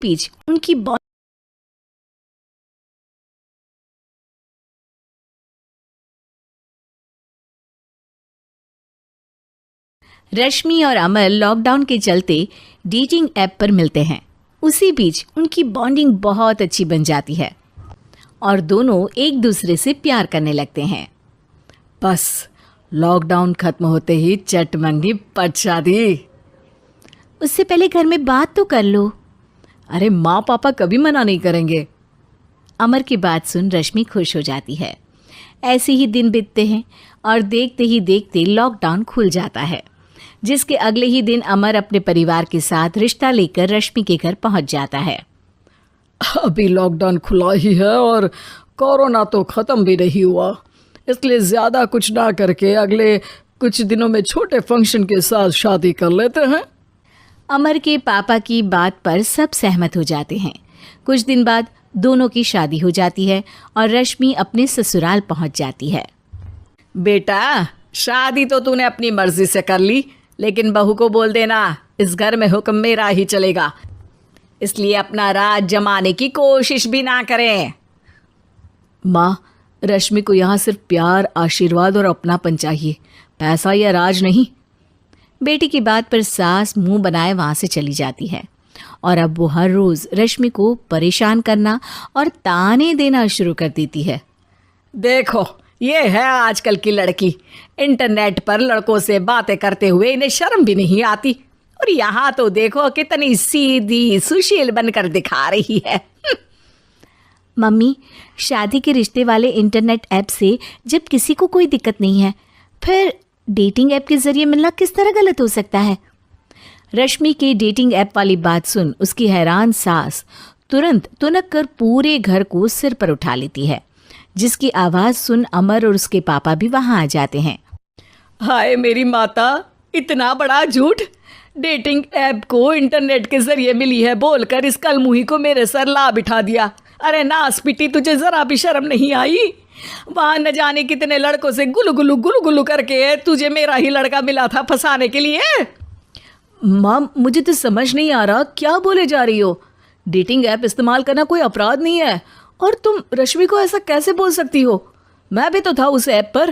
बीच उनकी रश्मि और अमर लॉकडाउन के चलते डेटिंग ऐप पर मिलते हैं। उसी बीच उनकी बॉन्डिंग बहुत अच्छी बन जाती है और दोनों एक दूसरे से प्यार करने लगते हैं। बस लॉकडाउन खत्म होते ही चट मंगी पट शादी। उससे पहले घर में बात तो कर लो। अरे माँ पापा कभी मना नहीं करेंगे। अमर की बात सुन रश्मि खुश हो जाती है। ऐसे ही दिन बीतते हैं और देखते ही देखते लॉकडाउन खुल जाता है, जिसके अगले ही दिन अमर अपने परिवार के साथ रिश्ता लेकर रश्मि के घर पहुंच जाता है। अभी लॉकडाउन खुला ही है और कोरोना तो ख़त्म भी नहीं हुआ, इसलिए ज़्यादा कुछ ना करके अगले कुछ दिनों में छोटे फंक्शन के साथ शादी कर लेते हैं। अमर के पापा की बात पर सब सहमत हो जाते हैं। कुछ दिन बाद दोनों की शादी हो जाती है और रश्मि अपने ससुराल पहुंच जाती है। बेटा, शादी तो तूने अपनी मर्जी से कर ली, लेकिन बहू को बोल देना इस घर में हुक्म मेरा ही चलेगा, इसलिए अपना राज जमाने की कोशिश भी ना करें। माँ, रश्मि को यहाँ सिर्फ प्यार, आशीर्वाद और अपनापन चाहिए, पैसा या राज नहीं। बेटी की बात पर सास मुंह बनाए वहां से चली जाती है और अब वो हर रोज रश्मि को परेशान करना और ताने देना शुरू कर देती है। देखो, ये है आजकल की लड़की, इंटरनेट पर लड़कों से बातें करते हुए इन्हें शर्म भी नहीं आती, और यहाँ तो देखो कितनी सीधी सुशील बनकर दिखा रही है। मम्मी, शादी के रिश्ते वाले इंटरनेट ऐप से जब किसी को कोई दिक्कत नहीं है, फिर डेटिंग ऐप के जरिए मिलना किस तरह गलत हो सकता है? रश्मि के डेटिंग ऐप वाली बात सुन उसकी हैरान सास तुरंत तुनक कर पूरे घर को सिर पर उठा लेती है, जिसकी आवाज़ सुन अमर और उसके पापा भी वहाँ आ जाते हैं। हाय मेरी माता, इतना बड़ा झूठ! डेटिंग ऐप को इंटरनेट के जरिए मिली है बोलकर इस कलमुही को मेरे सर ला बिठा दिया। अरे नास पिटी, तुझे जरा भी शर्म नहीं आई? वहाँ न जाने कितने लड़कों से गुलू गुलू करके तुझे मेरा ही लड़का मिला था फंसाने के लिए। माँ, मुझे तो समझ नहीं आ रहा क्या बोले जा रही हो। डेटिंग ऐप इस्तेमाल करना कोई अपराध नहीं है, और तुम रश्मि को ऐसा कैसे बोल सकती हो? मैं भी तो था उस ऐप पर।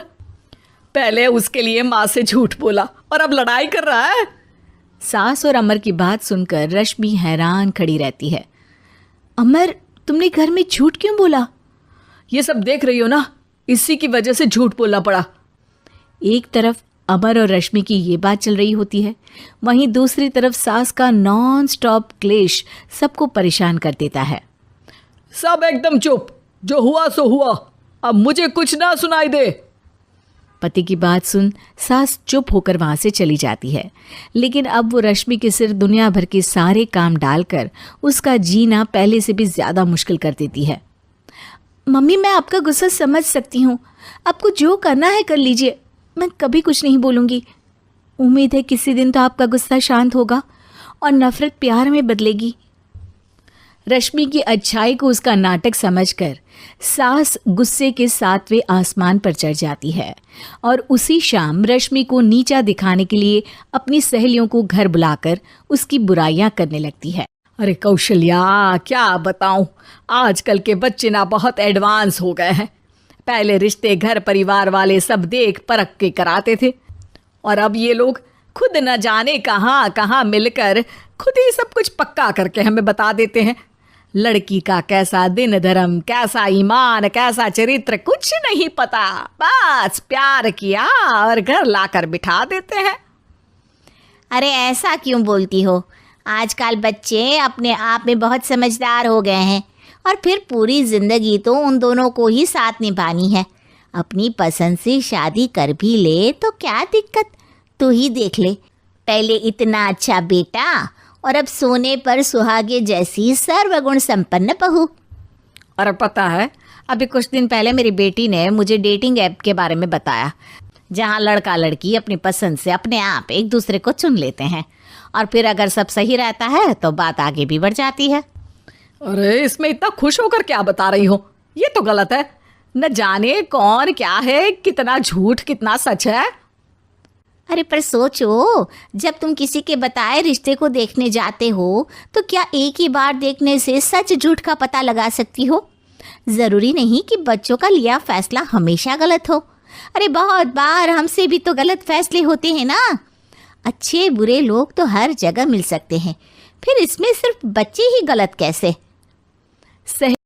पहले उसके लिए माँ से झूठ बोला और अब लड़ाई कर रहा है। सास और अमर की बात सुनकर रश्मि हैरान खड़ी रहती है। अमर, तुमने घर में झूठ क्यों बोला? ये सब देख रही हो ना, इसी की वजह से झूठ बोलना पड़ा। एक तरफ अमर और रश्मि की ये बात चल रही होती है, वहीं दूसरी तरफ सास का नॉन स्टॉप क्लेश सबको परेशान कर देता है। सब एकदम चुप, जो हुआ सो हुआ, अब मुझे कुछ ना सुनाई दे। पति की बात सुन सास चुप होकर वहां से चली जाती है, लेकिन अब वो रश्मि के सिर दुनिया भर के सारे काम डालकर उसका जीना पहले से भी ज्यादा मुश्किल कर देती है। मम्मी, मैं आपका गुस्सा समझ सकती हूँ, आपको जो करना है कर लीजिए, मैं कभी कुछ नहीं बोलूँगी। उम्मीद है किसी दिन तो आपका गुस्सा शांत होगा और नफरत प्यार में बदलेगी। रश्मि की अच्छाई को उसका नाटक समझकर सास गुस्से के 7वें आसमान पर चढ़ जाती है और उसी शाम रश्मि को नीचा दिखाने के लिए अपनी सहेलियों को घर बुलाकर उसकी बुराइयां करने लगती है। अरे कौशल्या, क्या बताऊं, आजकल के बच्चे ना बहुत एडवांस हो गए हैं। पहले रिश्ते घर परिवार वाले सब देख परख के कराते थे, और अब ये लोग खुद न जाने कहाँ कहाँ मिलकर खुद ही सब कुछ पक्का करके हमें बता देते हैं। लड़की का कैसा दिन धर्म, कैसा ईमान, कैसा चरित्र कुछ नहीं पता, बस प्यार किया और घर लाकर बिठा देते हैं। अरे ऐसा क्यों बोलती हो? आजकल बच्चे अपने आप में बहुत समझदार हो गए हैं, और फिर पूरी जिंदगी तो उन दोनों को ही साथ निभानी है। अपनी पसंद से शादी कर भी ले तो क्या दिक्कत? तू ही देख ले, पहले इतना अच्छा बेटा और अब सोने पर सुहागे जैसी सर्वगुण संपन्न बहू। और पता है, अभी कुछ दिन पहले मेरी बेटी ने मुझे डेटिंग ऐप के बारे में बताया, जहाँ लड़का लड़की अपनी पसंद से अपने आप एक दूसरे को चुन लेते हैं, और फिर अगर सब सही रहता है तो बात आगे भी बढ़ जाती है। अरे इसमें इतना खुश होकर क्या बता रही हो? ये तो गलत है। न जाने कौन क्या है, कितना झूठ कितना सच है। अरे पर सोचो, जब तुम किसी के बताए रिश्ते को देखने जाते हो तो क्या एक ही बार देखने से सच झूठ का पता लगा सकती हो? ज़रूरी नहीं कि बच्चों का लिया फैसला हमेशा गलत हो। अरे बहुत बार हमसे भी तो गलत फैसले होते हैं ना। अच्छे बुरे लोग तो हर जगह मिल सकते हैं, फिर इसमें सिर्फ बच्चे ही गलत कैसे? सही